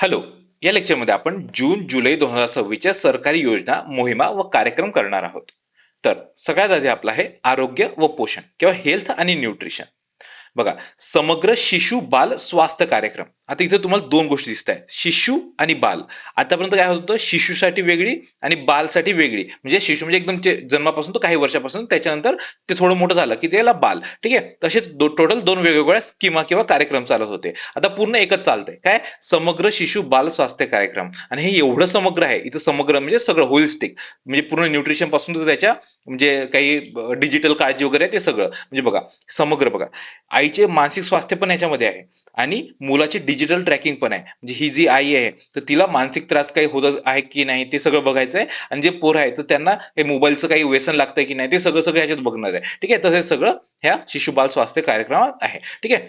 Hello. या लेक्चरमध्ये आपण जून जुलै 2026च्या सरकारी योजना, मोहिमा व कार्यक्रम करणार आहोत. तर सगळ्यात आधी आपलं आहे आरोग्य व पोषण किंवा हेल्थ आणि न्यूट्रिशन. बघा, समग्र शिशु बाल स्वास्थ्य कार्यक्रम. आता इथे तुम्हाला दोन गोष्टी दिसत आहेत, शिशु आणि बाल. आतापर्यंत काय होतं, शिशुसाठी वेगळी आणि बालसाठी वेगळी. म्हणजे शिशु म्हणजे एकदम जन्मापासून तर काही वर्षापासून, त्याच्यानंतर ते थोडं मोठं झालं की त्याला बाल. ठीक आहे, तसे टोटल दोन वेगवेगळ्या स्कीमा किंवा कार्यक्रम चालत होते. आता पूर्ण एकच चालतंय, काय, समग्र शिशु बाल स्वास्थ्य कार्यक्रम. आणि हे एवढं समग्र आहे, इथं समग्र म्हणजे सगळं होलिस्टिक, म्हणजे पूर्ण न्यूट्रिशन पासून तर त्याच्या म्हणजे काही डिजिटल काळजी वगैरे आहे ते सगळं. म्हणजे बघा, समग्र बघा, आईचे मानसिक स्वास्थ्य पण याच्यामध्ये आहे आणि मुलाचे डिजिटल ट्रॅकिंग पण आहे. म्हणजे ही जी आई आहे तर तिला मानसिक त्रास काही होत आहे की नाही ते सगळं बघायचं आहे. आणि जे पोर आहे तर त्यांना हे मोबाईलचं काही व्यसन लागतंय की नाही ते सगळं सगळं ह्याच्यात बघणार आहे. ठीक आहे, तसे सगळं ह्या शिशुबाल स्वास्थ्य कार्यक्रमात आहे. ठीक आहे,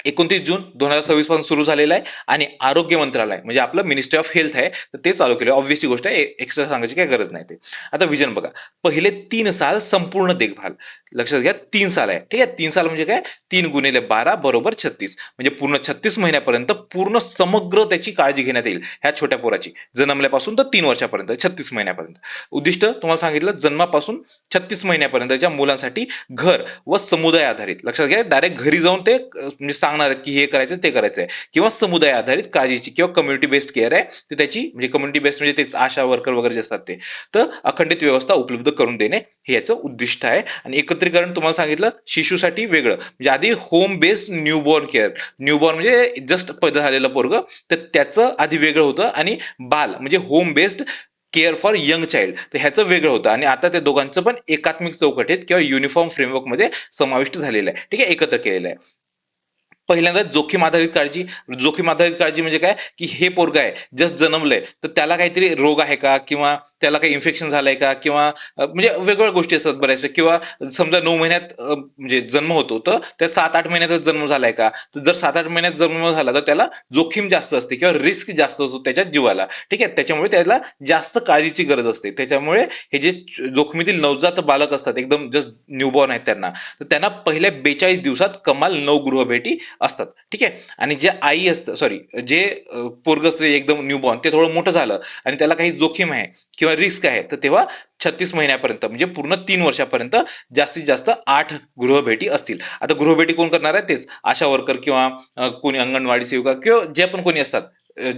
29 जून 2026 पासून सुरू झालेला आहे. आणि आरोग्य मंत्रालय म्हणजे आपलं मिनिस्ट्री ऑफ हेल्थ आहे, तर ते चालू केलं. ऑब्व्हियसली गोष्ट आहे, एक्स्ट्रा सांगायची काही गरज नाही. ते आता विजन बघा, पहिले 3 साल संपूर्ण देखभाल. लक्षात घ्या, 3 साल आहे. ठीक आहे, 3 साल म्हणजे काय, 3 × 12 = 36. म्हणजे पूर्ण 36 महिन्यापर्यंत पूर्ण समग्र त्याची काळजी घेण्यात येईल ह्या छोट्या पोराची, जन्मल्यापासून तर 3 वर्षापर्यंत, 36 महिन्यापर्यंत. उद्दिष्ट तुम्हाला सांगितलं, जन्मापासून 36 महिन्यापर्यंतच्या मुलांसाठी घर व समुदाय आधारित. लक्षात घ्या, डायरेक्ट घरी जाऊन ते म्हणजे सांगणार आहेत की हे करायचं ते करायचंय, किंवा समुदाय आधारित काळजीची किंवा कम्युनिटी बेस्ड केअर आहे, तर त्याची म्हणजे कम्युनिटी बेस्ड म्हणजे तेच आशा वर्कर वगैरे जे असतात ते, तर अखंडित व्यवस्था उपलब्ध करून देणे हे याचं उद्दिष्ट आहे. आणि एकत्रीकरण तुम्हाला सांगितलं, शिशूसाठी वेगळं म्हणजे आधी home based newborn care. Newborn म्हणजे जस्ट पैदा झालेलं पोरग, तर त्याचं आधी वेगळं होतं. आणि बाल म्हणजे home based care for young child, तर ह्याचं वेगळं होतं. आणि आता त्या दोघांचं पण एकात्मिक चौकटीत किंवा युनिफॉर्म फ्रेमवर्क मध्ये समाविष्ट झालेलं आहे. ठीक आहे, एकत्र केलेलं आहे. पहिल्यांदा जोखीम आधारित काळजी. जोखीम आधारित काळजी म्हणजे काय, की हे पोरग आहे जस्ट जन्मलंय, तर त्याला काहीतरी रोग आहे का, किंवा त्याला काही इन्फेक्शन झालंय का, किंवा म्हणजे वेगवेगळ्या गोष्टी असतात बऱ्याचशा. किंवा समजा 9 महिन्यात म्हणजे जन्म होतो, तर त्या 7-8 महिन्यातच जन्म झालाय का, तर जर 7-8 महिन्यात जन्म झाला तर त्याला जोखीम जास्त असते किंवा रिस्क जास्त असतो त्याच्या जीवाला. ठीक आहे, त्याच्यामुळे त्याला जास्त काळजीची गरज असते. त्याच्यामुळे हे जे जोखमीतील नवजात बालक असतात, एकदम जस्ट न्यूबॉर्न आहेत त्यांना, तर त्यांना पहिल्या 42 दिवसात कमाल 9 गृहभेटी असतात. ठीक आहे, आणि जे आई असतं, सॉरी, जे पोरग असतं एकदम न्यूबॉर्न, ते थोडं मोठं झालं आणि त्याला काही जोखीम आहे किंवा रिस्क आहे, तर तेव्हा 36 महिन्यापर्यंत म्हणजे पूर्ण 3 वर्षापर्यंत जास्तीत जास्त 8 गृहभेटी असतील. आता गृहभेटी कोण करणार आहे, तेच आशा वर्कर किंवा कोणी अंगणवाडी सेविका किंवा जे पण कोणी असतात,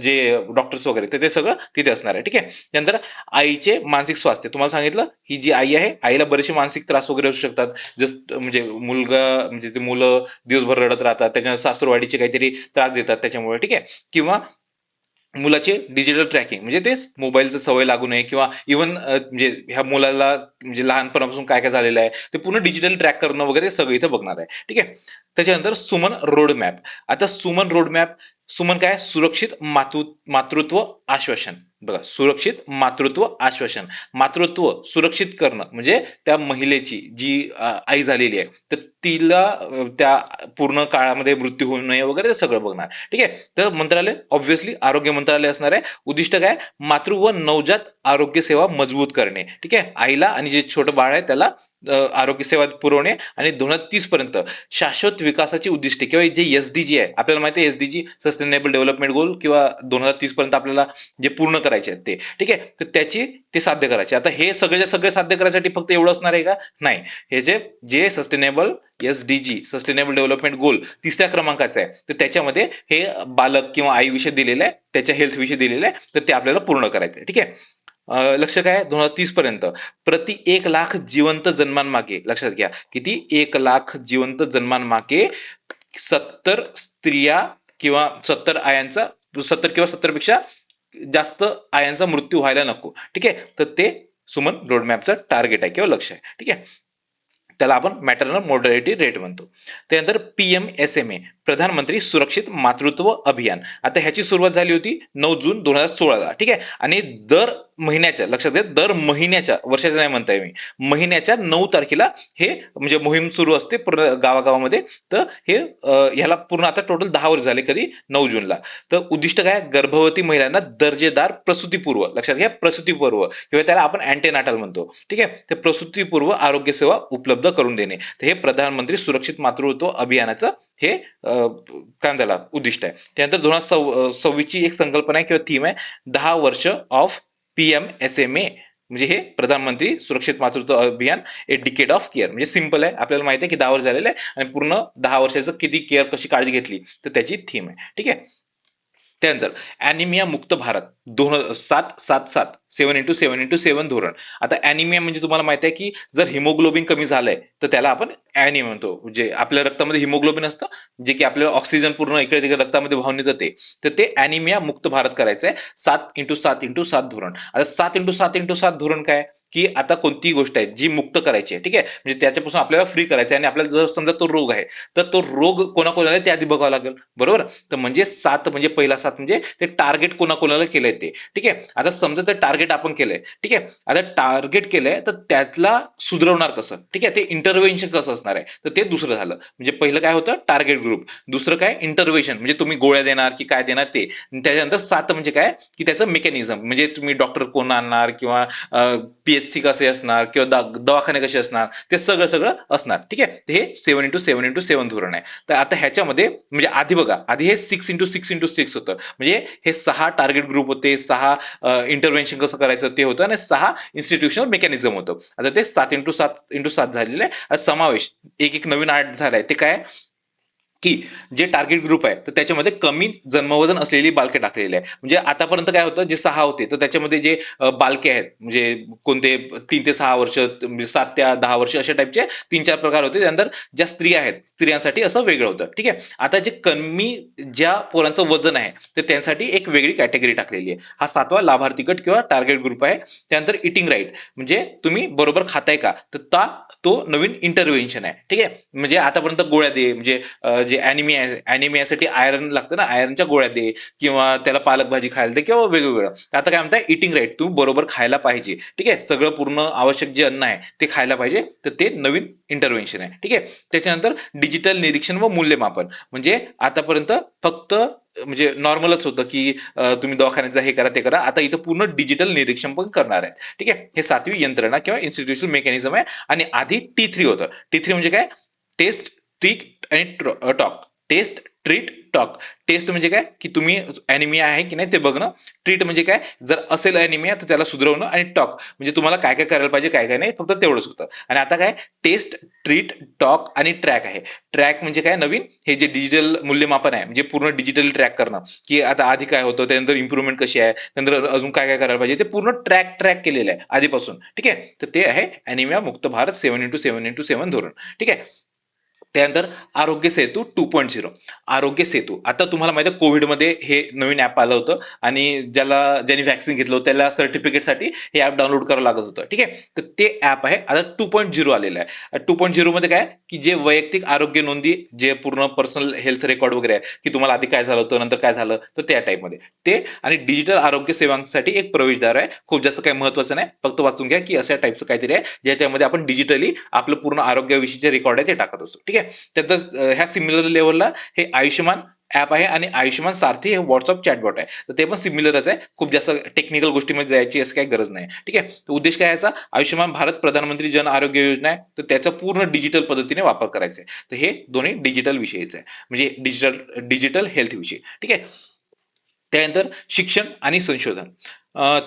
जे डॉक्टर्स वगैरे, तर ते सगळं तिथे असणार आहे. ठीक आहे, त्यानंतर आईचे मानसिक स्वास्थ्य तुम्हाला सांगितलं, ही जी आई आहे, आईला बरेचसे मानसिक त्रास वगैरे असू शकतात. जस्ट म्हणजे मुलगा म्हणजे ते मुलं दिवसभर रडत राहतात, त्याच्या सासूरवाडीचे काहीतरी त्रास देतात त्याच्यामुळे. ठीक आहे, किंवा मुलाचे डिजिटल ट्रॅकिंग म्हणजे तेच मोबाईलचं सवय लागू नये, किंवा इव्हन म्हणजे ह्या मुलाला म्हणजे लहानपणापासून काय काय झालेलं आहे ते पूर्ण डिजिटल ट्रॅक करणं वगैरे ते सगळं इथं बघणार आहे. ठीक आहे, त्याच्यानंतर सुमन रोड मॅप. आता सुमन रोड मॅप, सुमन काय, सुरक्षित मातृत्व आश्वासन. बघा, सुरक्षित मातृत्व आश्वासन. मातृत्व सुरक्षित करणं म्हणजे त्या महिलेची जी आई झालेली आहे, तर तिला त्या पूर्ण काळामध्ये मृत्यू होऊ नये वगैरे ते सगळं बघणार. ठीक आहे, तर मंत्रालय ऑब्व्हियसली आरोग्य मंत्रालय असणार आहे. उद्दिष्ट काय, मातृ व नवजात आरोग्य सेवा मजबूत करणे. ठीक आहे, आईला आणि जे छोटं बाळ आहे त्याला आरोग्य सेवा पुरवणे. आणि 2030 पर्यंत शाश्वत विकासाची उद्दिष्टे किंवा जे एसडीजी आहे, आपल्याला माहिती आहे एसडीजी सस्टेनेबल डेव्हलपमेंट गोल, किंवा 2030 पर्यंत आपल्याला जे पूर्ण करायचे आहेत ते. ठीक आहे, तर त्याची ते साध्य करायचे. आता हे सगळे सगळे साध्य करायसाठी फक्त एवढं असणार आहे का, नाही. हे जे जे सस्टेनेबल एसडीजी सस्टेनेबल डेव्हलपमेंट गोल 3ऱ्या क्रमांकाचं आहे, तर त्याच्यामध्ये हे बालक किंवा आई विषय दिलेलं आहे, त्याच्या हेल्थ विषय दिलेलं आहे, तर ते आपल्याला पूर्ण करायचं आहे. ठीक आहे, लक्ष काय, 2030 पर्यंत प्रति 1 लाख जिवंत जन्मांमागे, लक्षात घ्या, किती, 1 लाख जिवंत जन्मांमागे 70 स्त्रिया किंवा 70 आयांचा, 70 किंवा 70 पेक्षा जास्त आयांचा मृत्यू व्हायला नको. ठीक आहे, तर ते सुमन रोडमॅपचं टार्गेट आहे किंवा लक्ष आहे. ठीक आहे, त्याला आपण मॅटर्नल मोर्टॅलिटी रेट म्हणतो. त्यानंतर PMSMA, प्रधानमंत्री सुरक्षित मातृत्व अभियान. आता ह्याची सुरुवात झाली होती 9 जून 2016ला. ठीक आहे, आणि दर महिन्याच्या, लक्षात घ्या, दर महिन्याच्या, वर्षाच्या नाही म्हणताय मी, महिन्याच्या 9 तारखेला हे म्हणजे मोहीम सुरू असते पूर्ण गावागावामध्ये. तर हे ह्याला पूर्ण आता टोटल 10 वर्ष झाले, कधी, 9 जूनला. तर उद्दिष्ट काय, गर्भवती महिलांना दर्जेदार प्रसूतीपूर्व, लक्षात घ्या, प्रसूतीपूर्व किंवा त्याला आपण अँटेनाटल म्हणतो. ठीक आहे, तर प्रसूतीपूर्व आरोग्य सेवा उपलब्ध करून देणे. तर हे प्रधानमंत्री सुरक्षित मातृत्व अभियानाचं हे काय त्याला उद्दिष्ट आहे. त्यानंतर 2026ची एक संकल्पना आहे किंवा थीम आहे 10 वर्ष ऑफ PMSMA, म्हणजे हे प्रधानमंत्री सुरक्षित मातृत्व अभियान ए डिकेड ऑफ केअर. म्हणजे सिंपल आहे, आपल्याला माहिती आहे की 10 वर्ष झालेलं आहे आणि पूर्ण 10 वर्षाचं किती केअर कशी काळजी घेतली तर त्याची थीम आहे. ठीक आहे. त्यानंतर अॅनिमिया मुक्त भारत 7-7-7 7x7x7 धोरण. आता अॅनिमिया म्हणजे तुम्हाला माहिती आहे की जर हिमोग्लोबिन कमी झालंय तर त्याला आपण अॅनिमिया म्हणतो. म्हणजे आपल्या रक्तामध्ये हिमोग्लोबिन असतं जे की आपल्याला ऑक्सिजन पूर्ण इकडे तिकडे रक्तामध्ये वाहून येतं ते, तर ते अॅनिमिया मुक्त भारत करायचं आहे 7x7x7 धोरण. आता 7x7x7 धोरण काय, की आता कोणतीही गोष्ट आहे जी मुक्त करायची आहे, ठीक आहे, म्हणजे त्याच्यापासून आपल्याला फ्री करायचं आहे आणि आपल्याला जर समजा तो रोग आहे तर तो रोग कोणाकोणाला आहे ते आधी बघावं लागेल, बरोबर. तर म्हणजे 7 म्हणजे पहिला 7 म्हणजे ते टार्गेट कोणाकोणाला केलंय ते, ठीक आहे. आता समजा ते टार्गेट आपण केलंय, ठीक आहे, आता टार्गेट केलंय तर त्यातला सुधारवणार कसं, ठीक आहे, ते इंटरव्हेन्शन कसं असणार आहे तर ते दुसरं झालं. म्हणजे पहिलं काय होतं टार्गेट ग्रुप, दुसरं काय इंटरव्हेन्शन म्हणजे तुम्ही गोळ्या देणार की काय देणार ते, त्याच्यानंतर 7 म्हणजे काय की त्याचं मेकॅनिझम म्हणजे तुम्ही डॉक्टर कोण आणणार किंवा PHC कसे असणार किंवा दवाखाने कसे असणार ते सगळं सगळं असणार, ठीक आहे. हे 7x7x7 धोरण आहे. तर आता ह्याच्यामध्ये म्हणजे आधी बघा, आधी हे 6x6x6 होतं, म्हणजे हे 6 टार्गेट ग्रुप होते, 6 इंटरव्हेन्शन कसं करायचं ते होतं आणि 6 इन्स्टिट्यूशनल मेकॅनिझम होतं. आता ते 7x7x7 झालेलं आहे. समावेश एक एक नवीन आर्ट झालाय ते काय की जे टार्गेट ग्रुप आहे तर त्याच्यामध्ये कमी जन्मवजन असलेली बालके टाकलेली आहे. म्हणजे आतापर्यंत काय होतं जे 6 होते तर त्याच्यामध्ये जे बालके आहेत म्हणजे कोणते 3 ते 6 वर्ष म्हणजे 7 ते 10 वर्ष अशा टाईपचे 3-4 प्रकार होते. त्यानंतर ज्या स्त्रिया आहेत स्त्रियांसाठी असं वेगळं होतं, ठीक आहे. आता जे कमी ज्या पोरांचं वजन आहे तर त्यांसाठी एक वेगळी कॅटेगरी टाकलेली आहे. हा 7वा लाभार्थी गट किंवा टार्गेट ग्रुप आहे. त्यानंतर इटिंग राईट म्हणजे तुम्ही बरोबर खाताय का तर तो नवीन इंटरव्हेन्शन आहे, ठीक आहे. म्हणजे आतापर्यंत गोळ्या दे म्हणजे जे अॅनिमियासाठी आयर्न लागतं ना, आयर्नच्या गोळ्या दे किंवा त्याला पालक भाजी खायला दे किंवा वेगवेगळं. आता काय म्हणताय इटिंग राईट, तुम्ही बरोबर खायला पाहिजे, ठीक आहे, सगळं पूर्ण आवश्यक जे अन्न आहे ते खायला पाहिजे, तर ते नवीन इंटरव्हेन्शन आहे, ठीक आहे. त्याच्यानंतर डिजिटल निरीक्षण व मूल्यमापन म्हणजे आतापर्यंत फक्त म्हणजे नॉर्मलच होतं की तुम्ही दवाखान्याचा हे करा ते करा, आता इथं पूर्ण डिजिटल निरीक्षण पण करणार आहे, ठीक आहे. हे 7वी यंत्रणा किंवा इन्स्टिट्यूशनल मेकॅनिझम आहे. आणि आधी T3 होतं. T3 म्हणजे काय टेस्ट ट्रिक आणि talk. Test treat talk. Test म्हणजे काय की तुम्ही अॅनिमिया आहे की नाही ते बघणं, ट्रीट म्हणजे काय जर असेल अॅनिमिया तर त्याला सुधारवणं, आणि टॉक म्हणजे तुम्हाला काय काय करायला पाहिजे काय काय नाही, फक्त तेवढंच होतं. आणि आता काय टेस्ट ट्रीट टॉक आणि ट्रॅक आहे. ट्रॅक म्हणजे काय नवीन हे जे डिजिटल मूल्यमापन आहे म्हणजे पूर्ण डिजिटल ट्रॅक करणं की आता आधी काय होतं त्यानंतर इम्प्रुव्हमेंट कशी आहे त्यानंतर अजून काय काय करायला पाहिजे ते पूर्ण ट्रॅक केलेलं आहे आधीपासून, ठीक आहे. तर ते आहे अॅनिमिया मुक्त भारत 7x7x7 धोरण, ठीक आहे. त्यानंतर आरोग्य सेतू 2.0. आरोग्य सेतू आता तुम्हाला माहिती आहे कोविडमध्ये हे नवीन ऍप आलं होतं आणि ज्यांनी व्हॅक्सिन घेतलं होतं त्याला सर्टिफिकेटसाठी हे ऍप डाउनलोड करावं लागत होतं, ठीक आहे. तर ते ऍप आहे आता 2.0 आलेलं आहे. 2.0 मध्ये काय की जे वैयक्तिक आरोग्य नोंदी जे पूर्ण पर्सनल हेल्थ रेकॉर्ड वगैरे आहे की तुम्हाला आधी काय झालं होतं नंतर काय झालं तर त्या टाईपमध्ये ते, आणि डिजिटल आरोग्य सेवांसाठी एक प्रवेशद्वार आहे. खूप जास्त काही महत्वाचं नाही, फक्त वाचून घ्या की अशा टाईपचं काहीतरी आहे ज्याच्यामध्ये आपण डिजिटली आपलं पूर्ण आरोग्याविषयीचे रेकॉर्ड आहे ते टाकत असतो, ठीक आहे. त्याचं ह्या सिमिलर लेवलला हे आयुष्यमान ऍप आहे आणि आयुष्यमान सारथी हे व्हॉट्सअप चॅटबॉट आहे, तर ते पण सिमिलरच आहे. खूप जास्त टेक्निकल गोष्टीमध्ये जायची असं काही गरज नाही, ठीक आहे. तर उद्देश काय याचा आयुष्यमान भारत प्रधानमंत्री जन आरोग्य योजना आहे तर त्याचा पूर्ण डिजिटल पद्धतीने वापर करायचा आहे. तर हे दोन्ही डिजिटल विषयीचे आहे म्हणजे डिजिटल हेल्थ विषयी, ठीक आहे. त्यानंतर शिक्षण आणि संशोधन.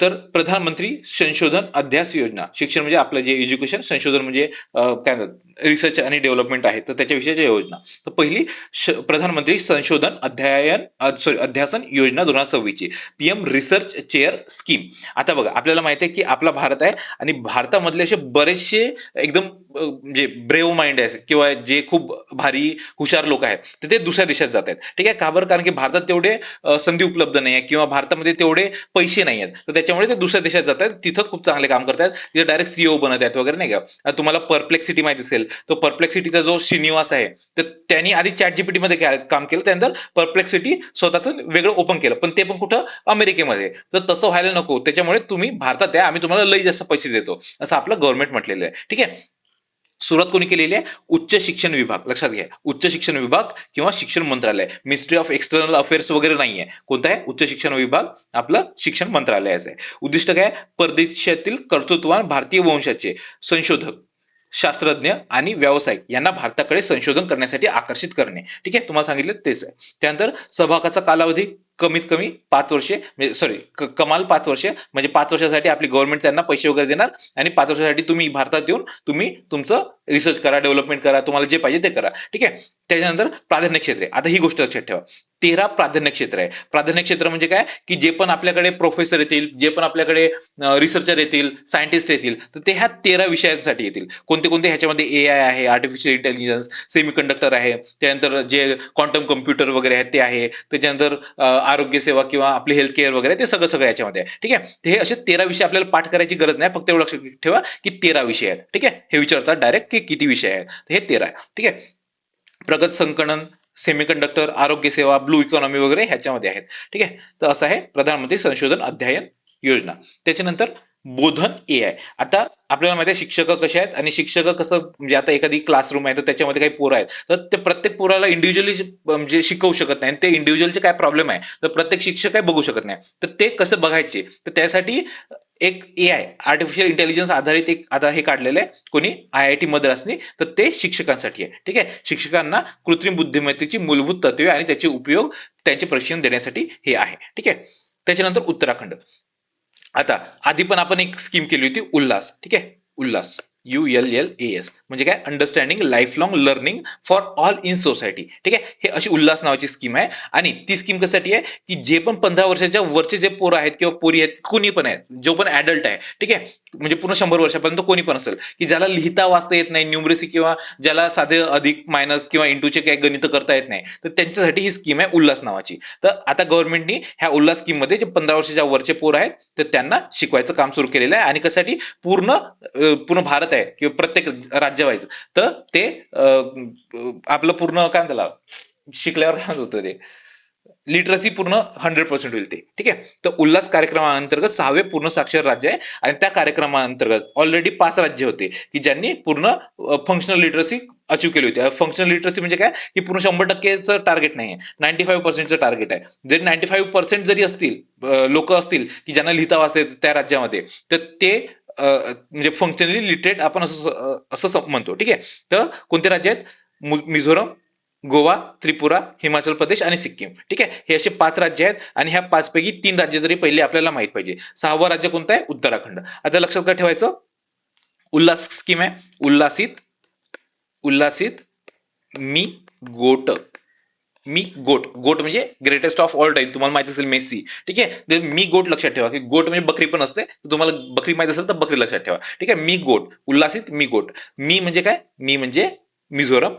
तर प्रधानमंत्री संशोधन अध्यास योजना. शिक्षण म्हणजे आपलं जे एज्युकेशन, संशोधन म्हणजे काय म्हणतात रिसर्च आणि डेव्हलपमेंट आहे तर त्याच्याविषयीच्या योजना. तर पहिली प्रधानमंत्री संशोधन अध्यासन योजना 2026 ची PM रिसर्च चेअर स्कीम. आता बघा आपल्याला माहिती आहे की आपला भारत आहे आणि भारतामधले असे बरेचसे एकदम म्हणजे ब्रेव माइंड आहे किंवा जे खूप भारी हुशार लोक आहेत तर ते दुसऱ्या देशात जात आहेत, ठीक आहे. का बरं कारण की भारतात तेवढे संधी उपलब्ध नाही आहे किंवा भारतामध्ये तेवढे पैसे नाही आहेत तर त्याच्यामुळे ते दुसऱ्या देशात जात आहेत, तिथं खूप चांगले काम करतात, तिथे डायरेक्ट CEO बनत आहेत वगैरे नाही का. तुम्हाला परप्लेक्सिटी माहिती असेल, तो परप्लेक्सिटीचा जो श्रीनिवास आहे तर त्यांनी आधी चॅट जीपीटी मध्ये काम केलं त्यानंतर परप्लेक्सिटी स्वतःच वेगळं ओपन केलं, पण ते पण कुठं अमेरिकेमध्ये. तर तसं व्हायला नको, त्याच्यामुळे तुम्ही भारतात आहे आम्ही तुम्हाला लई जास्त पैसे देतो असं आपलं गव्हर्नमेंट म्हटलेलं आहे, ठीक आहे. सुरुवात कोणी केलेली आहे उच्च शिक्षण विभाग, लक्षात घ्या उच्च शिक्षण विभाग किंवा शिक्षण मंत्रालय, मिनिस्ट्री ऑफ एक्सटर्नल अफेअर्स वगैरे नाहीये. कोणता आहे उच्च शिक्षण विभाग आपलं शिक्षण मंत्रालयाचं आहे. उद्दिष्ट काय परदेशातील कर्तृत्ववान भारतीय वंशाचे संशोधक शास्त्रज्ञ आणि व्यावसायिक यांना भारताकडे संशोधन करण्यासाठी आकर्षित करणे. ठीक आहे, तुम्हाला सांगितलं तेच आहे. त्यानंतर सहभागाचा कालावधी कमीत कमी 5 वर्षे, म्हणजे सॉरी कमाल 5 वर्षे, म्हणजे 5 वर्षासाठी आपली गव्हर्नमेंट त्यांना पैसे वगैरे देणार आणि 5 वर्षासाठी तुम्ही भारतात येऊन तुम्ही तुमचं रिसर्च करा, डेव्हलपमेंट करा, तुम्हाला जे पाहिजे ते करा. ठीक आहे. त्याच्यानंतर प्राधान्य क्षेत्रे, आता ही गोष्ट लक्षात ठेवा. 13 प्राधान्य क्षेत्र आहे. प्राधान्य क्षेत्र म्हणजे काय, की जे पण आपल्याकडे प्रोफेसर येतील, जे पण आपल्याकडे रिसर्चर येतील, सायंटिस्ट येतील, तर ते ह्या 13 विषयांसाठी येतील. कोणते कोणते, ह्याच्यामध्ये AI आहे, आर्टिफिशियल इंटेलिजन्स, सेमीकंडक्टर आहे, त्यानंतर जे क्वांटम कम्प्युटर वगैरे आहेत ते आहे, त्याच्यानंतर आरोग्य सेवा किंवा आपले हेल्थ केअर वगैरे, ते सगळं सगळं याच्यामध्ये आहे. ठीक आहे. तर हे असे 13 विषय आपल्याला पाठ करायची गरज नाही, फक्त एवढं लक्षात ठेवा की 13 विषय आहेत. ठीक आहे. हे विचारतात डायरेक्ट की किती विषय आहेत, तर हे 13 आहे. ठीक आहे. प्रगत संगणन, सेमीकंडक्टर, आरोग्य सेवा, ब्लू इकॉनॉमी वगैरे ह्याच्यामध्ये आहेत. ठीक आहे. तर असं आहे प्रधानमंत्री संशोधन अध्ययन योजना. त्याच्यानंतर बोधन AI. आता आपल्याला माहिती आहे शिक्षक कसे आहेत, आणि शिक्षक कसं, म्हणजे आता एखादी क्लासरूम आहे तर त्याच्यामध्ये काही पोरं आहेत, तर ते प्रत्येक पोराला इंडिव्हिज्युअली म्हणजे शिकवू शकत नाही, आणि ते इंडिव्हिज्युअलचे काय प्रॉब्लेम आहे तर प्रत्येक शिक्षक काय बघू शकत नाही, तर ते कसं बघायचे, तर त्यासाठी एक AI आर्टिफिशियल इंटेलिजन्स आधारित एक आता हे काढलेलं आहे कोणी, IIT मद्रासनी, तर ते शिक्षकांसाठी आहे. ठीक आहे. शिक्षकांना कृत्रिम बुद्धिमत्तेची मूलभूत तत्वे आणि त्याचे उपयोग, त्यांचे प्रशिक्षण देण्यासाठी हे आहे. ठीक आहे. त्याच्यानंतर उत्तराखंड. आता आधी पण आपण एक स्कीम केली होती, उल्हास. ठीक आहे. उल्हास, ULLAS, म्हणजे काय, understanding life long learning for all in society. ठीक आहे. हे अशी उल्हास नावाची स्कीम आहे, आणि ती स्कीम कशासाठी आहे, की जे पण 15 वर्षाच्या वरचे जे पोरं आहेत किंवा पोरी आहेत, कोणी पण आहेत, जो पण ऍडल्ट आहे, ठीक आहे, म्हणजे पूर्ण 100 वर्षापर्यंत कोणी पण असेल, की ज्याला लिहिता वाचता येत नाही, न्यूमरेसी, किंवा ज्याला साधे अधिक मायनस किंवा इंटूचे काही गणित करता येत नाही, तर त्यांच्यासाठी ही स्कीम आहे उल्हास नावाची. तर आता गव्हर्नमेंटनी ह्या उल्हास स्कीम मध्ये जे 15 वर्षाच्या वरचे पोरं आहेत, तर त्यांना शिकवायचं काम सुरू केलेलं आहे, आणि कशासाठी, पूर्ण भारत आहे किंवा प्रत्येक राज्यवाईज, तर ते आपलं पूर्ण काय त्याला शिकल्यावर काय होतं ते, लिटरसी पूर्ण 100% होईल ते. ठीक आहे. तर उल्हास कार्यक्रमाअंतर्गत 6वे पूर्ण साक्षर राज्य आहे, आणि त्या कार्यक्रमाअंतर्गत ऑलरेडी 5 राज्य होते की ज्यांनी पूर्ण फंक्शनल लिटरसी अचीव केली होती. फंक्शनल लिटरसी म्हणजे काय, की पूर्ण 100%चं टार्गेट नाहीये, 95%चं टार्गेट आहे. जरी 95% जरी असतील लोक असतील की ज्यांना लिहिता वाचता येतं त्या राज्यामध्ये, तर ते म्हणजे फंक्शनली लिटरेट आपण असं म्हणतो. ठीक आहे. तर कोणते राज्य आहेत, मिझोरम, गोवा, त्रिपुरा, हिमाचल प्रदेश आणि सिक्कीम. ठीक आहे. हे असे 5 राज्य आहेत, आणि ह्या 5 पैकी 3 राज्य तरी पहिले आपल्याला माहित पाहिजे. 6वं राज्य कोणतं आहे, उत्तराखंड. आता लक्षात काय ठेवायचं, उल्हास स्कीम आहे, उल्हासित, उल्हासित मी गोट, मी गोट, गोट म्हणजे ग्रेटेस्ट ऑफ ऑल टाइम, तुम्हाला माहिती असेल मेसी. ठीक आहे. तर मी गोट लक्षात ठेवा, की गोट म्हणजे बकरी पण असते, तुम्हाला बकरी माहिती असेल तर बकरी लक्षात ठेवा. ठीक आहे. मी गोट, उल्हासित मी गोट. मी म्हणजे काय, मी म्हणजे मिझोरम,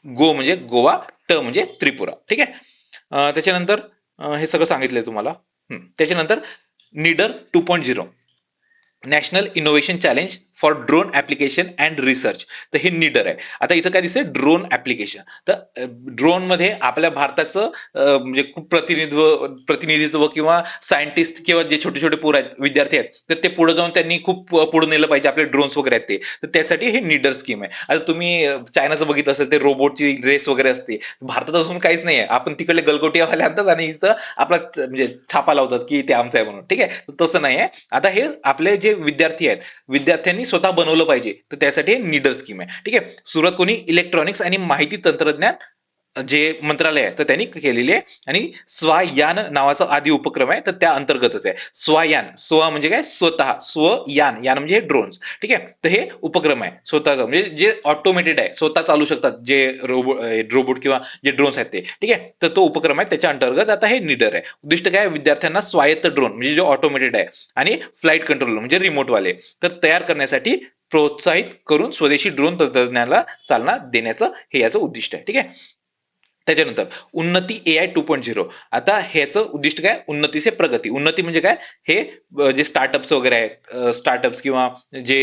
गो म्हणजे गोवा, ट म्हणजे त्रिपुरा. ठीक आहे. त्याच्यानंतर हे सगळं सांगितलंय तुम्हाला. त्याच्यानंतर निडर 2.0, national innovation challenge for drone application and research. तर हे निडर आहे. आता इथं काय दिसतंय, ड्रोन ऍप्लिकेशन. तर ड्रोन मध्ये आपल्या भारताचं म्हणजे खूप प्रतिनिधित्व किंवा सायंटिस्ट किंवा जे छोटे छोटे पोर आहेत, विद्यार्थी आहेत, तर ते पुढे जाऊन त्यांनी खूप पुढे नेलं पाहिजे, आपले ड्रोन्स वगैरे आहेत ते. तर त्यासाठी हे निडर स्कीम आहे. आता तुम्ही चायनाचं बघितलं असेल, ते रोबोटची रेस वगैरे असते. भारतात असून काहीच नाहीये, आपण तिकडले गलगोटीवाले आणतात आणि इथं आपला म्हणजे छापा लावतात की ते आमचं आहे म्हणून. ठीक आहे. तर तसं नाहीये. आता हे आपले जे विद्यार्थी आहेत, विद्यार्थ्यांनी स्वतः बनवलं पाहिजे, तर त्यासाठी हे निडर स्कीम आहे. ठीक आहे. सुरुवात कोणी, इलेक्ट्रॉनिक्स आणि माहिती तंत्रज्ञान जे मंत्रालय आहे तर त्यांनी केलेली आहे, आणि स्वायान नावाचा आदी उपक्रम आहे, तर त्या अंतर्गतच आहे. स्वायान, स्व म्हणजे काय, स्वतः, स्वयान, यान म्हणजे ड्रोन्स. ठीक आहे. तर हे उपक्रम आहे स्वतःचा, म्हणजे जे ऑटोमेटेड आहे, स्वतः चालू शकतात, जे रोबोट किंवा जे ड्रोन्स आहेत ते. ठीक आहे. तर तो उपक्रम आहे, त्याच्या अंतर्गत आता हे निडर आहे. उद्दिष्ट काय, विद्यार्थ्यांना स्वायत्त ड्रोन म्हणजे जे ऑटोमेटेड आहे, आणि फ्लाईट कंट्रोल म्हणजे रिमोट वाले, तर तयार करण्यासाठी प्रोत्साहित करून स्वदेशी ड्रोन तंत्रज्ञानाला चालना देण्याचं हे याचं उद्दिष्ट आहे. ठीक आहे. त्याच्यानंतर उन्नती AI 2.0. आता ह्याचं उद्दिष्ट काय, उन्नती से प्रगती. उन्नती म्हणजे काय, हे जे स्टार्टअप्स वगैरे आहेत, स्टार्टअप्स किंवा जे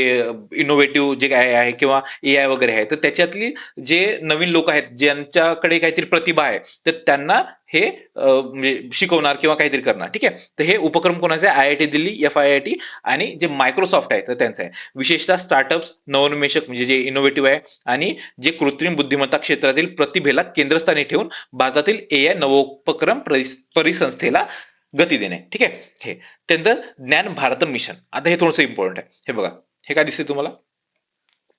इनोव्हेटिव्ह जे काय आहे, किंवा AI वगैरे आहे, तर त्याच्यातली जे नवीन लोक आहेत, ज्यांच्याकडे काहीतरी प्रतिभा आहे, तर त्यांना हे म्हणजे शिकवणार किंवा काहीतरी करणार. ठीक आहे. तर हे उपक्रम कोणाचे आहे, IIT दिल्ली, FIIT आणि जे मायक्रोसॉफ्ट आहे तर त्यांचं आहे. विशेषतः स्टार्टअप्स, नवोन्मेषक म्हणजे जे इनोव्हेटिव्ह आहे, आणि जे कृत्रिम बुद्धिमत्ता क्षेत्रातील प्रतिभेला केंद्रस्थानी ठेवून भारतातील AI नवोपक्रम परिसंस्थेला गती देणे. ठीक आहे. हे त्यानंतर ज्ञान भारत मिशन. आता हे थोडंसं इम्पॉर्टंट आहे. हे बघा, हे काय दिसते तुम्हाला,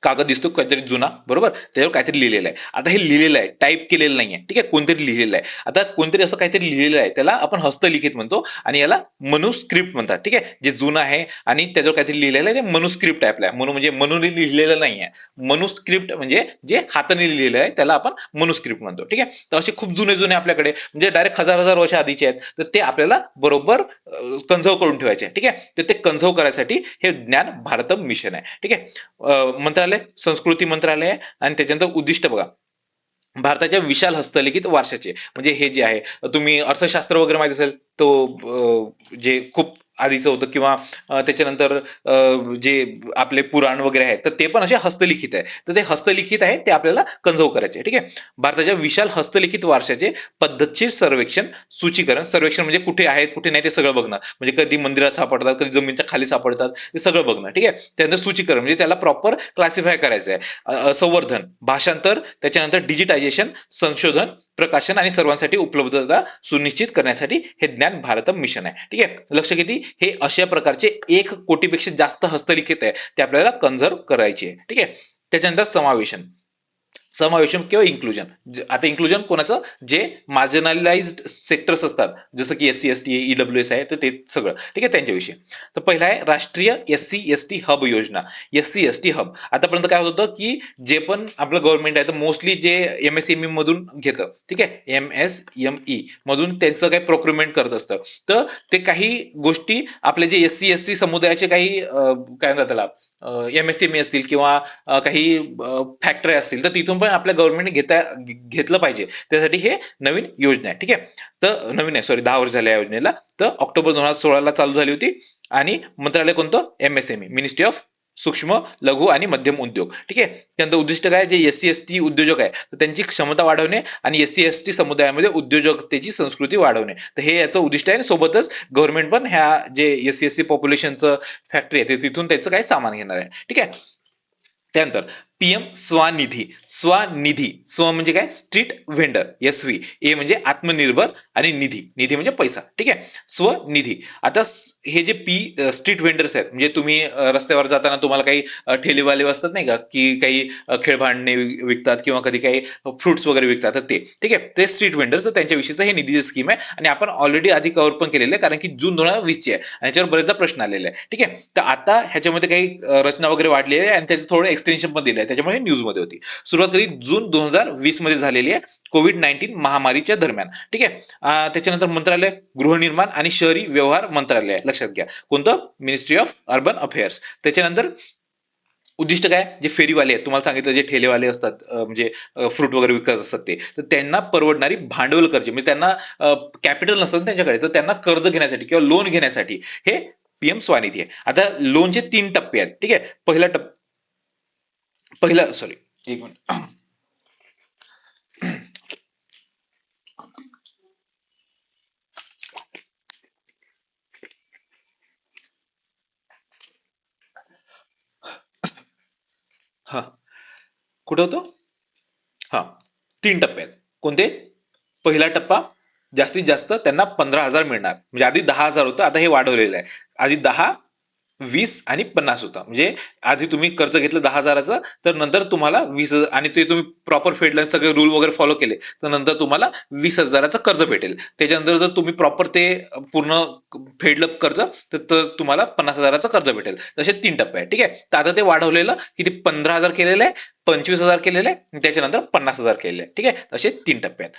कागद दिसतो काहीतरी जुना, बरोबर, त्याच्यावर काहीतरी लिहिलेलं आहे. आता हे लिहिलेलं आहे, टाईप केलेलं नाहीये, ठीक आहे, कोणतरी लिहिलेलं आहे. आता कोणतरी असं काहीतरी लिहिलेलं आहे, त्याला आपण हस्तलिखित म्हणतो आणि याला मनुस्क्रिप्ट म्हणतात. ठीक आहे, जे जुनं आहे आणि त्याच्यावर काहीतरी लिहिलेलं आहे ते मनुस्क्रिप्ट आहे. आपल्या म्हणजे मनुने लिहिलेलं नाहीये. मनुस्क्रिप्ट म्हणजे जे हाताने लिहिलेलं आहे त्याला आपण मनुस्क्रिप्ट म्हणतो. ठीक आहे, तर असे खूप जुने जुने आपल्याकडे म्हणजे डायरेक्ट हजार हजार वर्ष आधीचे आहेत, तर ते आपल्याला बरोबर कन्झर्व करून ठेवायचे. ठीक आहे, तर ते कन्झर्व करायसाठी हे ज्ञान भारतम मिशन आहे. ठीक आहे, मंत्रालय संस्कृती मंत्रालय आहे आणि त्याच्यानंतर उद्दिष्ट बघा, भारताच्या विशाल हस्तलिखित वारशाचे, म्हणजे हे जे आहे, तुम्ही अर्थशास्त्र वगैरे माहिती असेल तो जे खूप आधीचं होतं, किंवा त्याच्यानंतर जे आपले पुराण वगैरे आहेत तर ते पण असे हस्तलिखित आहे, तर ते हस्तलिखित आहे ते आपल्याला कन्झर्व करायचे. ठीक आहे, भारताच्या विशाल हस्तलिखित वारशाचे पद्धतशीर सर्वेक्षण सूचीकरण, सर्वेक्षण म्हणजे कुठे आहेत कुठे नाही ते सगळं बघणं, म्हणजे कधी मंदिरात सापडतात कधी जमिनीच्या खाली सापडतात ते सगळं बघणं. ठीक आहे, त्यानंतर सूचीकरण म्हणजे त्याला प्रॉपर क्लासिफाय करायचं आहे. संवर्धन, भाषांतर, त्याच्यानंतर डिजिटायझेशन, संशोधन, प्रकाशन आणि सर्वांसाठी उपलब्धता सुनिश्चित करण्यासाठी हे ज्ञान भारतम मिशन आहे. ठीक आहे, लक्ष किती, हे अशा प्रकारचे 1 कोटीपेक्षा जास्त हस्तलिखित आहे ते आपल्याला कन्झर्व करायचे आहे. ठीक आहे, त्याच्यानंतर समावेशन, समावेशन किंवा इन्क्लुजन. आता इन्क्लुजन कोणाचं, जे मार्जिनलाइज्ड सेक्टर्स असतात जसं की एससी एसटी ईडब्ल्यूएस आहे तर ते सगळं. ठीक आहे, त्यांच्याविषयी. तर पहिला आहे राष्ट्रीय एससी एसटी हब योजना. एससी एसटी हब आतापर्यंत काय होत होतं की जे पण आपलं गव्हर्नमेंट आहे तर मोस्टली जे एमएसएमई मधून घेतं, ठीक आहे, एमएसएमई मधून त्यांचं काही प्रोक्युरमेंट करत असतं, तर ते काही गोष्टी आपले जे एससी एसटी समुदायाचे काही काय म्हणतात त्याला एमएसएमई असतील किंवा काही फॅक्टरी असतील तर तिथून पण आपल्या गव्हर्नमेंटने घेतलं पाहिजे, त्यासाठी हे नवीन योजना आहे. ठीक आहे, तर नवीन आहे, सॉरी 10 वर्ष झाले या योजनेला. तर ऑक्टोबर 2016 ला चालू झाली होती आणि मंत्रालय कोणतं, एमएसएमई, मिनिस्ट्री ऑफ सूक्ष्म लघु आणि मध्यम उद्योग. ठीक आहे, त्यानंतर उद्दिष्ट काय, जे एससी एसटी उद्योजक आहे तर त्यांची क्षमता वाढवणे आणि एससी एसटी समुदायामध्ये उद्योजकतेची संस्कृती वाढवणे, तर हे याचं उद्दिष्ट आहे. सोबतच गव्हर्नमेंट पण ह्या जे एससी एसटी पॉप्युलेशनचं फॅक्टरी आहे तिथून त्याचं काही सामान घेणार आहे. ठीक आहे, त्यानंतर पीएम स्वनिधी. स्वनिधी, स्व म्हणजे काय, स्ट्रीट व्हेंडर, एसव्ही, ए म्हणजे आत्मनिर्भर आणि निधी, निधी म्हणजे पैसा. ठीक आहे, स्वनिधी. आता हे जे स्ट्रीट व्हेंडर्स आहेत, म्हणजे तुम्ही रस्त्यावर जाताना तुम्हाला काही ठेलेवाले असतात नाही का, की काही खेळभांडणे विकतात किंवा कधी काही फ्रुट्स वगैरे विकतात, तर ते, ठीक आहे, ते स्ट्रीट व्हेंडर्स, त्यांच्याविषयीचं हे निधीची स्कीम आहे आणि आपण ऑलरेडी आधी कव्हर पण केलेलं आहे, कारण की जून 2020 ची आहे आणि याच्यावर बरेचदा प्रश्न आलेले आहे. ठीक आहे, तर आता ह्याच्यामध्ये काही रचना वगैरे वाढलेली आहे आणि त्याचं थोडं एक्सटेन्शन पण दिलं आहे, त्याच्यामुळे न्यूज मध्ये होती. सुरुवात कधी जून 2020 मध्ये झालेली आहे, कोविड-19 महामारीच्या दरम्यान. ठीक आहे, त्याच्यानंतर मंत्रालय गृहनिर्माण आणि शहरी व्यवहार मंत्रालय, लक्षात घ्या कोणतं, मिनिस्ट्री ऑफ अर्बन अफेअर्स. त्याच्यानंतर उद्दिष्ट काय, जे फेरीवाले आहेत तुम्हाला सांगितलं, जे ठेलेवाले असतात म्हणजे फ्रूट वगैरे विकत असतात ते, तर त्यांना परवडणारी भांडवल कर्ज, म्हणजे त्यांना कॅपिटल नसतं त्यांच्याकडे, तर त्यांना कर्ज घेण्यासाठी किंवा लोन घेण्यासाठी हे पीएम स्वनिधी आहे. आता लोनचे 3 टप्पे आहेत. ठीक आहे, पहिला सॉरी एक मिनिट, हा कुठे होतो, हा 3 टप्पे आहेत. कोणते, पहिला टप्पा, जास्तीत जास्त त्यांना 15,000 मिळणार, म्हणजे आधी 10,000 होतं, आता हे वाढवलेलं आहे. आधी 10, 20 आणि 50 होता, म्हणजे आधी तुम्ही कर्ज घेतलं 10,000चं, तर नंतर तुम्हाला 20,000 आणि ते तुम्ही प्रॉपर फेडलं, सगळे रूल वगैरे फॉलो केले तर नंतर तुम्हाला 20,000चं कर्ज भेटेल. त्याच्यानंतर जर तुम्ही प्रॉपर ते पूर्ण फेडलं कर्ज तर तुम्हाला 50,000चं कर्ज भेटेल. तसे 3 टप्पे आहेत. ठीक आहे, तर आता ते वाढवलेलं किती, 15,000 केलेलं आहे, 25,000 केलेलं आहे, त्याच्यानंतर 50,000 केलेले आहे. ठीक आहे, असे 3 टप्पे आहेत.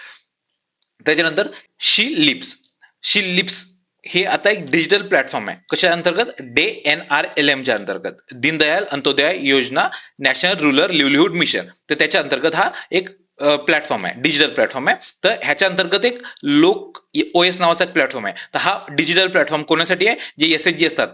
त्याच्यानंतर शी लिप्स, शी लिप्स हे आता एक डिजिटल प्लॅटफॉर्म आहे. कशा अंतर्गत, DNRLM च्या अंतर्गत, दीनदयाल अंत्योदय योजना, नॅशनल रुरल लिव्हलीहुड मिशन, तर त्याच्या अंतर्गत हा एक प्लॅटफॉर्म आहे, डिजिटल प्लॅटफॉर्म आहे. तर ह्याच्या अंतर्गत एक लोक ओएस नावाचा एक प्लॅटफॉर्म आहे. तर हा डिजिटल प्लॅटफॉर्म कोणासाठी आहे, जे एसएचजी असतात,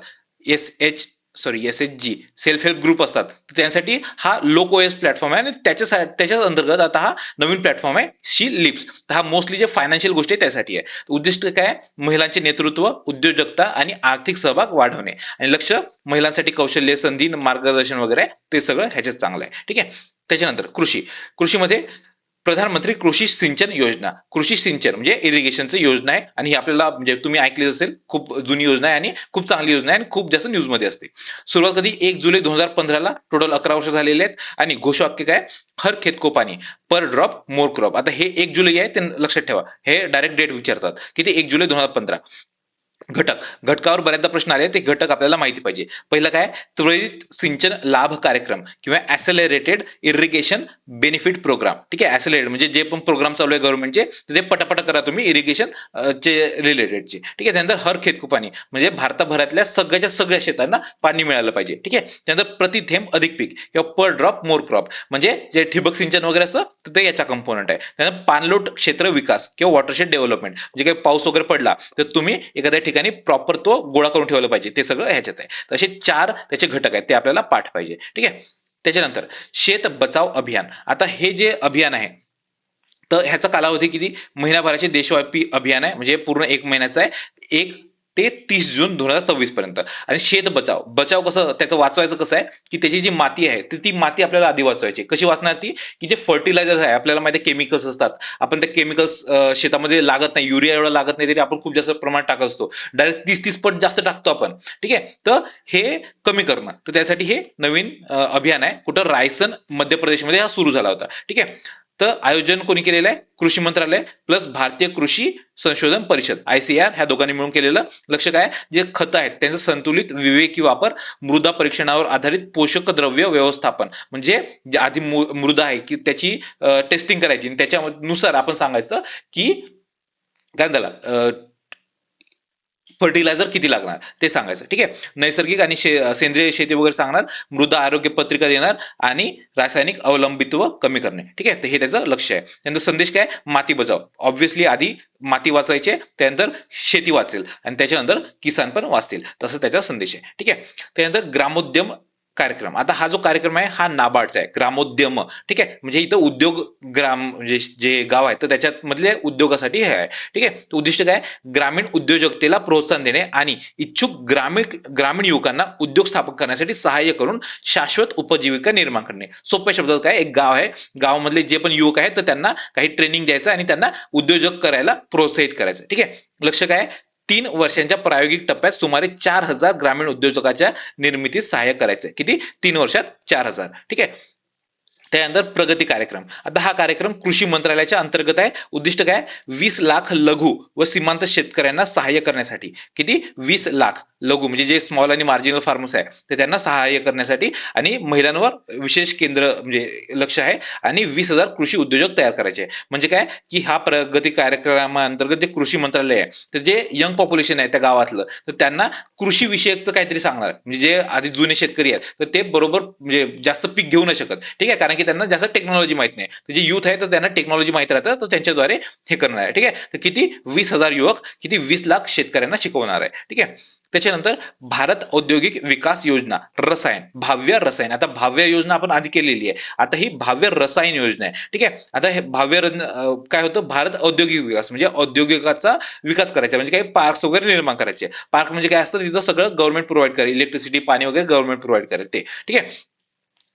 एसएचजी सेल्फ हेल्प ग्रुप असतात, तर त्यांसाठी हा लोक ओएस प्लॅटफॉर्म आहे आणि त्याच्याच अंतर्गत आता हा नवीन प्लॅटफॉर्म आहे शी लिप्स. तर हा मोस्टली जे फायनान्शियल गोष्टी आहे त्यासाठी आहे. उद्दिष्ट काय, महिलांचे नेतृत्व, उद्योजकता आणि आर्थिक सहभाग वाढवणे, आणि लक्ष महिलांसाठी कौशल्य, संधी, मार्गदर्शन वगैरे ते सगळं ह्याच्यात चांगलं आहे. ठीक आहे, त्याच्यानंतर कृषीमध्ये प्रधानमंत्री कृषी सिंचन योजना. कृषी सिंचन म्हणजे इरिगेशनची योजना आहे आणि ही आपल्याला म्हणजे तुम्ही ऐकली असेल, खूप जुनी योजना आहे आणि खूप चांगली योजना आहे आणि खूप जास्त न्यूज मध्ये असते. सुरुवात कधी 1 जुलै 2015 ला, टोटल 11 वर्ष झालेले आहेत आणि घोषवाक्य काय, हर खेत को पाणी, पर ड्रॉप मोर क्रॉप. आता हे 1 जुलै आहे ते लक्षात ठेवा, हे डायरेक्ट डेट विचारतात किती, 1 जुलै 2015. घटकावर बऱ्याचदा प्रश्न आले, ते घटक आपल्याला माहिती पाहिजे. पहिलं काय, त्वरित सिंचन लाभ कार्यक्रम किंवा ऍसेलरेटेड इरिगेशन बेनिफिट प्रोग्राम. ठीक आहे, ऍसेलरेटेड म्हणजे जे पण प्रोग्राम चालू आहे गव्हर्नमेंटचे ते पटापट करा तुम्ही इरिगेशन चे रिलेटेडचे. ठीक आहे, त्यानंतर हर खेत को पाणी म्हणजे भारताभरातल्या सगळ्याच्या सगळ्या शेतांना पाणी मिळालं पाहिजे. ठीक आहे, त्यानंतर प्रति थेंब अधिक पीक किंवा पर ड्रॉप मोर क्रॉप म्हणजे जे ठिबक सिंचन वगैरे असतं तर ते याचा कंपोनंट आहे. त्यानंतर पाणलोट क्षेत्र विकास किंवा वॉटरशेड डेव्हलपमेंट म्हणजे काही पाऊस वगैरे पडला तर तुम्ही एखाद्या ठिकाणी प्रॉपर तो गोळा करून ठेवलं पाहिजे, ते सगळं ह्याच्यात आहे. तसे 4 त्याचे घटक आहेत, ते आपल्याला पाठ पाहिजे. ठीक आहे, त्याच्यानंतर शेत बचाव अभियान. आता हे जे अभियान आहे तर ह्याचा कालावधी किती, महिनाभराचे देशव्यापी अभियान आहे, म्हणजे पूर्ण 1 महिन्याचा आहे, 1 ते 30 जून 2026 पर्यंत. आणि शेत बचाव, बचाव कसं त्याचं वाचवायचं कसं आहे की त्याची जी माती आहे ती माती आपल्याला आधी वाचवायची. कशी वाचणार ती, की जे फर्टिलायझर आहे आपल्याला माहिती आहे केमिकल्स असतात, आपण ते केमिकल्स शेतामध्ये लागत नाही, युरिया एवढा लागत नाही तरी आपण खूप जास्त प्रमाणात टाकत असतो, डायरेक्ट 30-30 पट जास्त टाकतो आपण. ठीक आहे, तर हे कमी करणं, तर त्यासाठी हे नवीन अभियान आहे. कुठं, रायसन मध्य प्रदेशमध्ये हा सुरू झाला होता. ठीक आहे, तर आयोजन कोणी केलेलं आहे, कृषी मंत्रालय प्लस भारतीय कृषी संशोधन परिषद ICAR ह्या दोघांनी मिळून केलेलं. लक्ष काय, जे खतं आहेत त्यांचं संतुलित विवेकी वापर, मृदा परीक्षणावर आधारित पोषक द्रव्य व्यवस्थापन म्हणजे जे आधी मृदा आहे की त्याची टेस्टिंग करायची आणि त्याच्यानुसार आपण सांगायचं की काय त्याला फर्टिलायझर किती लागणार ते सांगायचं. ठीक आहे, नैसर्गिक आणि सेंद्रिय शेती वगैरे सांगणार, मृदा आरोग्य पत्रिका देणार आणि रासायनिक अवलंबित्व कमी करणे. ठीक आहे, तर हे त्याचं लक्ष आहे. त्यानंतर संदेश काय, माती बचाव, ऑब्व्हियसली आधी माती वाचायचे, त्यानंतर शेती वाचेल आणि त्याच्यानंतर किसान पण वाचतील, तसं त्याचा संदेश आहे. ठीक आहे, त्यानंतर ग्रामोद्यम कार्यक्रम. आता हा जो कार्यक्रम आहे हा नाबार्डचा आहे, ग्रामोद्यम. ठीक आहे, म्हणजे इथं उद्योग ग्राम म्हणजे जे गाव आहे तर त्याच्यात मधले उद्योगासाठी हे आहे. ठीक आहे, तर उद्दिष्ट काय, ग्रामीण उद्योजकतेला प्रोत्साहन देणे आणि इच्छुक ग्रामीण युवकांना उद्योग स्थापन करण्यासाठी सहाय्य करून शाश्वत उपजीविका निर्माण करणे. सोप्या शब्दात काय, एक गाव आहे, गावामधले जे पण युवक आहेत तर त्यांना काही ट्रेनिंग द्यायचं आणि त्यांना उद्योजक करायला प्रोत्साहित करायचं. ठीक आहे, लक्ष काय, 3 वर्षांच्या प्रायोगिक टप्प्यात सुमारे 4,000 ग्रामीण उद्योजकाच्या निर्मितीस सहाय्य करायचंय. किती, 3 वर्षात 4,000. ठीक आहे, त्यानंतर प्रगती कार्यक्रम. आता हा कार्यक्रम कृषी मंत्रालयाच्या अंतर्गत आहे. उद्दिष्ट काय, 20 लाख लघु व सीमांत शेतकऱ्यांना सहाय्य करण्यासाठी. किती, 20 लाख लघु म्हणजे जे स्मॉल आणि मार्जिनल फार्मर्स आहे तर त्यांना सहाय्य करण्यासाठी आणि महिलांवर विशेष केंद्र म्हणजे लक्ष आहे आणि 20,000 कृषी उद्योजक तयार करायचे. म्हणजे काय की हा प्रगती कार्यक्रमाअंतर्गत जे कृषी मंत्रालय आहे तर जे यंग पॉप्युलेशन आहे त्या गावातलं तर त्यांना कृषी विषयकचं काहीतरी सांगणार, म्हणजे जे आधी जुने शेतकरी आहेत तर ते बरोबर म्हणजे जास्त पीक घेऊ नाही शकत. ठीक आहे, कारण की त्यांना जास्त टेक्नॉलॉजी माहित नाही, तर जे युथ आहे तर त्यांना टेक्नॉलॉजी माहित राहतं तर त्यांच्याद्वारे हे करणार आहे. ठीक आहे, तर किती, 20,000 युवक, किती, 20 लाख शेतकऱ्यांना शिकवणार आहे. ठीक आहे, त्याच्यानंतर भारत औद्योगिक विकास योजना रसायन, भाव्य रसायन. आता भाव्य योजना आपण आधी केलेली आहे, आता ही भाव्य रसायन योजना आहे. ठीक आहे, आता हे भाव्य काय होतं, भारत औद्योगिक विकास म्हणजे औद्योगिकाचा विकास करायचा, म्हणजे काही पार्क्स वगैरे निर्माण करायचे. पार्क म्हणजे काय असतं, तिथं सगळं गव्हर्नमेंट प्रोव्हाइड करेल, इलेक्ट्रिसिटी पाणी वगैरे गव्हर्नमेंट प्रोव्हाइड करेल ते. ठीक आहे,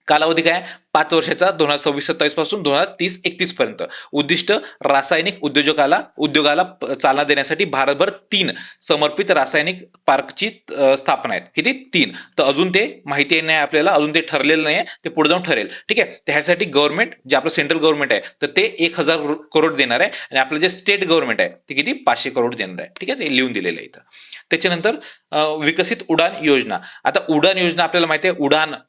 कालावधी काय, 5 वर्षाचा, 2026-27 पासून 2030-31 पर्यंत. उद्दिष्ट, रासायनिक उद्योगाला चालना देण्यासाठी भारतभर 3 समर्पित रासायनिक पार्कची स्थापना आहे. किती, 3. तर अजून ते माहिती नाही आपल्याला, अजून ते ठरलेलं नाही, ते पुढे जाऊन ठरेल. ठीक आहे, त्यासाठी गव्हर्नमेंट जे आपलं सेंट्रल गव्हर्नमेंट आहे तर ते 1,000 करोड देणार आहे आणि आपलं जे स्टेट गव्हर्नमेंट आहे ते किती, 500 करोड देणार आहे. ठीक आहे, ते लिहून दिलेलं आहे इथं. त्याच्यानंतर विकसित उडान योजना. आता उडान योजना आपल्याला माहिती आहे,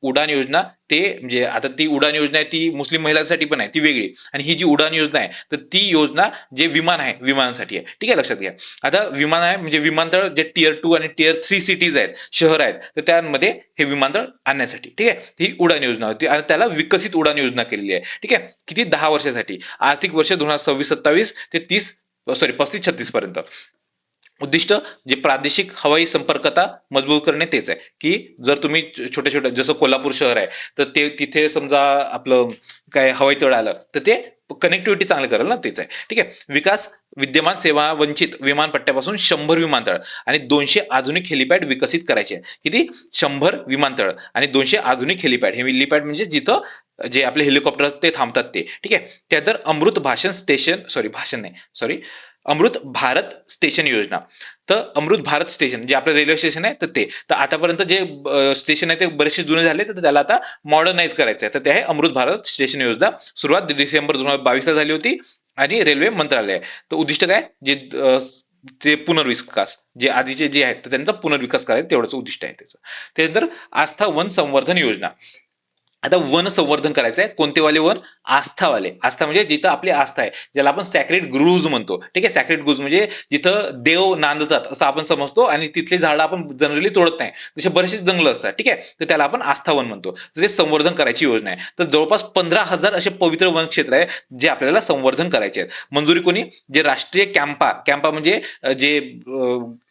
उडान योजना ते म्हणजे आता ती उडान योजना आहे ती मुस्लिम महिलांसाठी पण आहे, ती वेगळी. आणि ही जी उडान योजना आहे तर ती योजना जे विमान आहे विमानासाठी आहे. ठीक आहे, लक्षात घ्या. आता विमान आहे म्हणजे विमानतळ जे टियर 2 आणि टियर 3 सिटीज आहेत, शहर आहेत, तर त्यामध्ये हे विमानतळ आणण्यासाठी. ठीक आहे, ही उडान योजना होती आणि त्याला विकसित उडान योजना केलेली आहे. ठीक आहे, किती, 10 वर्षासाठी, आर्थिक वर्ष 2026-27 ते 35-36 पर्यंत. उद्दिष्ट, जे प्रादेशिक हवाई संपर्कता मजबूत करणे तेच आहे, की जर तुम्ही छोटे छोटे जसं कोल्हापूर शहर आहे तर ते तिथे समजा आपलं काय हवाई तळ आलं तर ते कनेक्टिव्हिटी चांगलं करेल ना, तेच आहे. ठीक आहे, विकास, विद्यमान सेवा वंचित विमानपट्ट्यापासून 100 विमानतळ आणि 200 आधुनिक हेलिपॅड विकसित करायचे. किती, 100 विमानतळ आणि 200 आधुनिक हेलिपॅड. हे हेलिपॅड म्हणजे जिथं जे आपले हेलिकॉप्टर ते थांबतात ते, ठीक आहे. त्यानंतर अमृत भाषण स्टेशन, भाषण नाही, अमृत भारत स्टेशन योजना. तर अमृत भारत स्टेशन जे आपलं रेल्वे स्टेशन आहे, तर आतापर्यंत जे स्टेशन आहे ते बरेचसे जुने झाले, तर त्याला आता मॉडर्नाइज करायचं आहे. तर ते आहे अमृत भारत स्टेशन योजना. सुरुवात डिसेंबर 2022 ला झाली होती आणि रेल्वे मंत्रालय. तर उद्दिष्ट काय, जे पुनर्विकास, जे आधीचे जे आहेत तर त्यांचा पुनर्विकास करायचा, तेवढंच उद्दिष्ट आहे त्याचं. त्यानंतर आस्था वन संवर्धन योजना. आता वन संवर्धन करायचंय. कोणते वाले वन? आस्थावाले. आस्था म्हणजे जिथं आपली आस्था आहे, ज्याला आपण सॅक्रेड ग्रुव्ज म्हणतो, ठीक आहे. सॅक्रेड ग्रुव्ज म्हणजे जिथं देव नांदतात असं आपण समजतो, आणि तिथले झाडं आपण जनरली तोडत नाही, जसे बरेचसे जंगल असतात, ठीक आहे. तर त्याला आपण आस्थावन म्हणतो. तर ते संवर्धन करायची योजना आहे. तर जवळपास 15,000 असे पवित्र वन क्षेत्र आहे जे आपल्याला संवर्धन करायचे आहेत. मंजुरी कोणी? जे राष्ट्रीय कॅम्पा, म्हणजे जे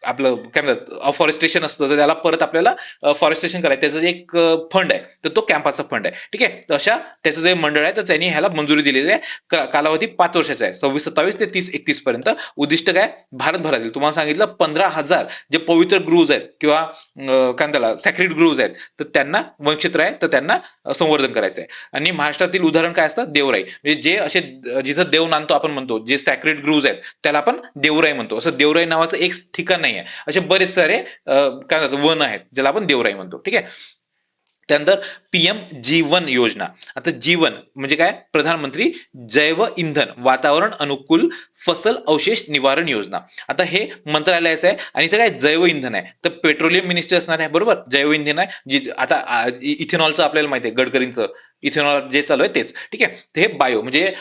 आपलं काय म्हणतात अफॉरेस्टेशन असतं, तर त्याला परत आपल्याला फॉरेस्टेशन करायचं, त्याचं जे एक फंड आहे, तर तो कॅम्पाचा फंड आहे, ठीक आहे. तर अशा त्याचं जे मंडळ आहे, तर त्यांनी ह्याला मंजुरी दिलेली आहे. कालावधी 5 वर्षाचा आहे, 26-27 ते 30-31 पर्यंत. उद्दिष्ट काय? भारतभरातील तुम्हाला सांगितलं 15,000 जे पवित्र ग्रुव्ज आहेत किंवा काय म्हणतात सॅक्रेड ग्रुव्ज आहेत, तर त्यांना वनक्षेत्र आहे, तर त्यांना संवर्धन करायचं आहे. आणि महाराष्ट्रातील उदाहरण काय असतं? देवराई. म्हणजे जे असे जिथं देव नांदतो आपण म्हणतो, जे सॅक्रेड ग्रुव्ज आहेत त्याला आपण देवराई म्हणतो. असं देवराई नावाचं एक ठिकाण नाही आहे, असे बरेच सारे काय म्हणतात वन आहेत ज्याला आपण देवराई म्हणतो, ठीक आहे. त्यानंतर पीएम जीवन योजना. आता जीवन म्हणजे काय? प्रधानमंत्री जैव इंधन वातावरण अनुकूल फसल अवशेष निवारण योजना. आता हे मंत्रालयाचं आहे, आणि इथं काय जैव इंधन आहे, तर पेट्रोलियम मिनिस्टर असणार आहे, बरोबर. जैव इंधन आहे, जी आता इथेनॉलचं आपल्याला माहिती आहे, गडकरींचं इथेनॉल जे चालू आहे तेच, ठीक आहे. तर हे बायो म्हणजे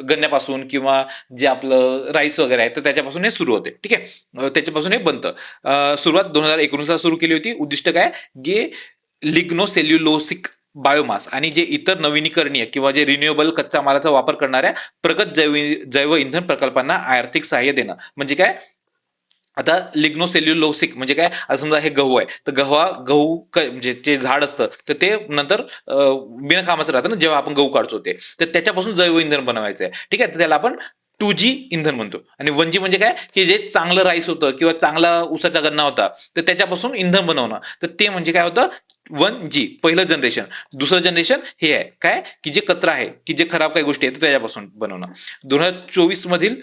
गन्यापासून किंवा जे आपलं राईस वगैरे आहे, तर त्याच्यापासून हे सुरू होते, ठीक आहे. त्याच्यापासून हे बनतं. सुरुवात 2019 ला सुरू केली होती. उद्दिष्ट काय? गे लिग्नोसेल्युलोसिक बायोमास आणि जे इतर नवीनीकरणीय किंवा जे रिन्युएबल कच्च्या मालाचा वापर करणाऱ्या प्रगत जैव इंधन प्रकल्पांना आर्थिक सहाय्य देणं. म्हणजे काय? आता लिग्नोसेल्युलोसिक म्हणजे काय? आता समजा हे गहू आहे, तर गहू म्हणजे जे झाड असतं, तर ते नंतर बिनकामाचं राहतं ना, जेव्हा आपण गहू काढतो ते, तर त्याच्यापासून जैव इंधन बनवायचं आहे, ठीक आहे. तर त्याला आपण 2G इंधन म्हणतो. आणि 1G म्हणजे काय? की जे चांगलं राईस होतं किंवा चांगला ऊसाचा गन्ना होता, तर त्याच्यापासून इंधन बनवणं, तर ते म्हणजे काय होतं? 1G पहिलं जनरेशन. दुसरं जनरेशन हे आहे काय? की जे कचरा आहे, की जे खराब काही गोष्टी आहेत, तर त्याच्यापासून बनवणं. 2024 मधील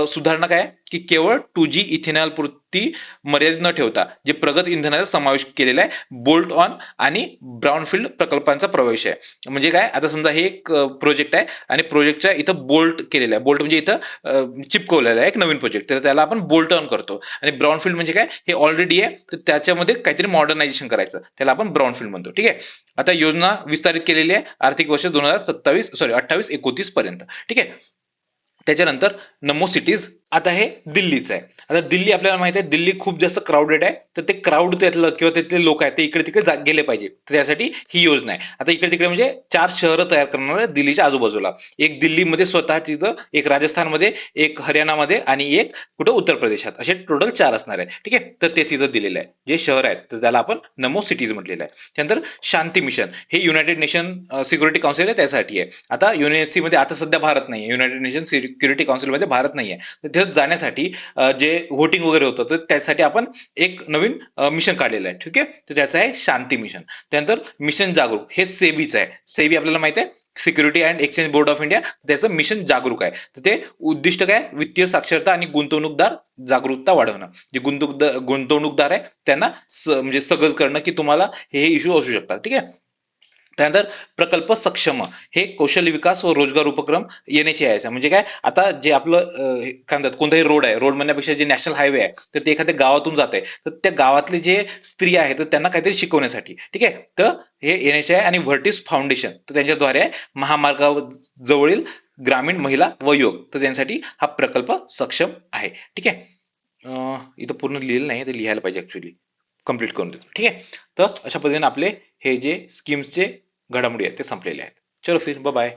सुधारणा काय? की केवळ 2G इथेनॉल पुरती मर्यादित न ठेवता जे प्रगत इंधनाचा समावेश केलेला आहे, बोल्ट ऑन आणि ब्राउनफील्ड प्रकल्पांचा प्रवेश आहे. म्हणजे काय? आता समजा हे एक प्रोजेक्ट आहे, आणि प्रोजेक्टच्या इथं बोल्ट केलेला आहे. बोल्ट म्हणजे इथं चिपकवलेला आहे एक नवीन प्रोजेक्ट, तर त्याला आपण बोल्ट ऑन करतो. आणि ब्राउनफील्ड म्हणजे काय? हे ऑलरेडी आहे, तर त्याच्यामध्ये काहीतरी मॉडर्नायझेशन करायचं, त्याला आपण ब्राउनफील्ड म्हणतो, ठीक आहे. आता योजना विस्तारित केलेली आहे आर्थिक वर्ष 28-29 पर्यंत, ठीक आहे. त्याच्यानंतर नमो सिटीज. आता हे दिल्लीचं आहे. आता दिल्ली आपल्याला माहिती आहे, दिल्ली खूप जास्त क्राऊडेड आहे, तर ते क्राऊड त्यातलं किंवा तिथले लोक आहेत ते इकडे तिकडे गेले पाहिजे, तर त्यासाठी ही योजना आहे. आता इकडे तिकडे म्हणजे 4 शहरं तयार करणार आहे दिल्लीच्या आजूबाजूला. एक दिल्लीमध्ये स्वतः तिथं, एक राजस्थानमध्ये, एक हरियाणामध्ये, आणि एक कुठं उत्तर प्रदेशात, असे टोटल 4 असणार आहे, ठीक आहे. तर तेच इथं दिलेलं आहे, जे शहर आहेत, तर त्याला आपण नमो सिटीज म्हटलेलं आहे. त्यानंतर शांती मिशन. हे युनायटेड नेशन सिक्युरिटी काउन्सिल आहे, त्यासाठी आहे. आता युएनएससी मध्ये आता सध्या भारत नाही आहे, युनायटेड नेशन सिक्युरिटी काउन्सिलमध्ये भारत नाही आहे, तर तिथं जाण्यासाठी जे व्होटिंग वगैरे होतं, तर त्यासाठी आपण एक नवीन मिशन काढलेलं आहे, ठीक आहे. तर त्याचं आहे शांती मिशन. त्यानंतर मिशन जागरूक. हे सेबीचं आहे. सेबी आपल्याला माहिती आहे, security and exchange board of India, त्याचं मिशन जागरूक आहे. तर ते उद्दिष्ट काय? वित्तीय साक्षरता आणि गुंतवणूकदार जागरूकता वाढवणं. जे गुंतवणूकदार आहे त्यांना म्हणजे सगळं करणं, की तुम्हाला हे इश्यू असू शकतात, ठीक आहे. त्यानंतर प्रकल्प सक्षम. हे कौशल्य विकास व रोजगार उपक्रम NHAI म्हणजे काय? आता जे आपलं काय म्हणतात कोणताही रोड आहे, रोड म्हणण्यापेक्षा जे नॅशनल हायवे आहे, तर ते एखाद्या गावातून जात आहे, तर त्या गावातले जे स्त्री आहेत, तर त्यांना काहीतरी शिकवण्यासाठी, ठीक आहे. तर हे NHAI आणि व्हर्टिस फाउंडेशन, तर त्यांच्याद्वारे महामार्गाजवळील ग्रामीण महिला व युवक, तर त्यांसाठी हा प्रकल्प सक्षम आहे, ठीक आहे. इथं पूर्ण लिहिलेलं नाही, ते लिहायला पाहिजे ऍक्च्युली, कंप्लीट करून देतो, ठीक आहे. तर अशा पद्धतीने आपले हे जे स्कीम्सचे घडामोडी आहेत ते संपलेले आहेत. चलो फिर बाय बाय.